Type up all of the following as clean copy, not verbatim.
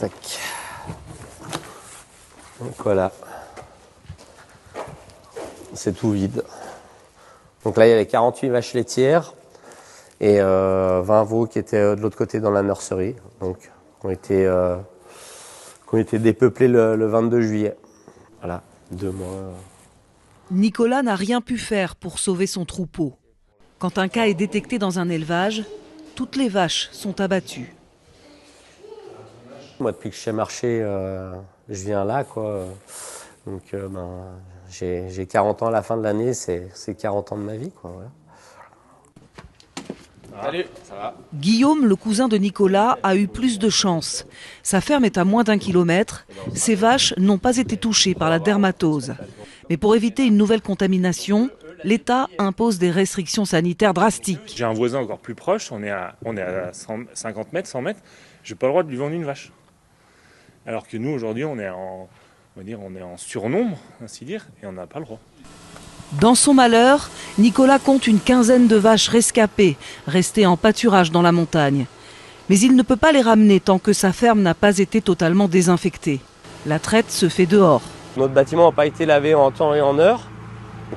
Tac. Donc voilà. C'est tout vide. Donc là, il y avait 48 vaches laitières et 20 veaux qui étaient de l'autre côté dans la nurserie. Donc, qui ont été dépeuplés le 22 juillet. Voilà, 2 mois. Nicolas n'a rien pu faire pour sauver son troupeau. Quand un cas est détecté dans un élevage, toutes les vaches sont abattues. Moi, depuis que je sais marcher, je viens là, quoi. Donc, j'ai 40 ans à la fin de l'année, c'est 40 ans de ma vie, quoi. Voilà. Salut, ça va? Guillaume, le cousin de Nicolas, a eu plus de chance. Sa ferme est à moins d'1 kilomètre. Ses vaches n'ont pas été touchées par la dermatose. Mais pour éviter une nouvelle contamination, l'État impose des restrictions sanitaires drastiques. J'ai un voisin encore plus proche, on est à 50 mètres, 100 mètres, je n'ai pas le droit de lui vendre une vache. Alors que nous, aujourd'hui, on est en surnombre, ainsi dire, et on n'a pas le droit. Dans son malheur, Nicolas compte une quinzaine de vaches rescapées, restées en pâturage dans la montagne. Mais il ne peut pas les ramener tant que sa ferme n'a pas été totalement désinfectée. La traite se fait dehors. Notre bâtiment n'a pas été lavé en temps et en heure.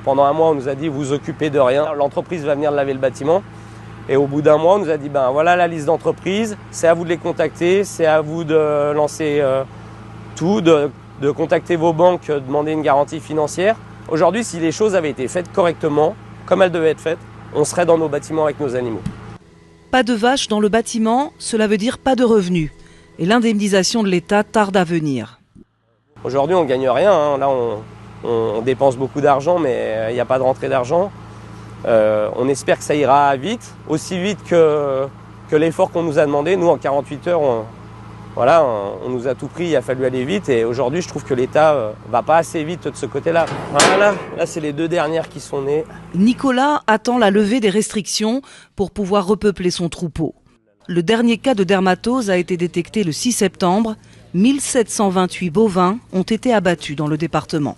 Pendant un mois, on nous a dit vous occupez de rien. L'entreprise va venir laver le bâtiment. Et au bout d'un mois, on nous a dit ben voilà la liste d'entreprises, c'est à vous de les contacter, c'est à vous de lancer tout, de contacter vos banques, demander une garantie financière. Aujourd'hui, si les choses avaient été faites correctement, comme elles devaient être faites, on serait dans nos bâtiments avec nos animaux. Pas de vaches dans le bâtiment, cela veut dire pas de revenus. Et l'indemnisation de l'État tarde à venir. Aujourd'hui, on ne gagne rien. Hein. Là, on dépense beaucoup d'argent, mais il n'y a pas de rentrée d'argent. On espère que ça ira vite, aussi vite que l'effort qu'on nous a demandé. Nous, en 48 heures, on nous a tout pris, il a fallu aller vite. Et aujourd'hui, je trouve que l'État va pas assez vite de ce côté-là. Voilà, là, c'est les 2 dernières qui sont nées. Nicolas attend la levée des restrictions pour pouvoir repeupler son troupeau. Le dernier cas de dermatose a été détecté le 6 septembre. 1728 bovins ont été abattus dans le département.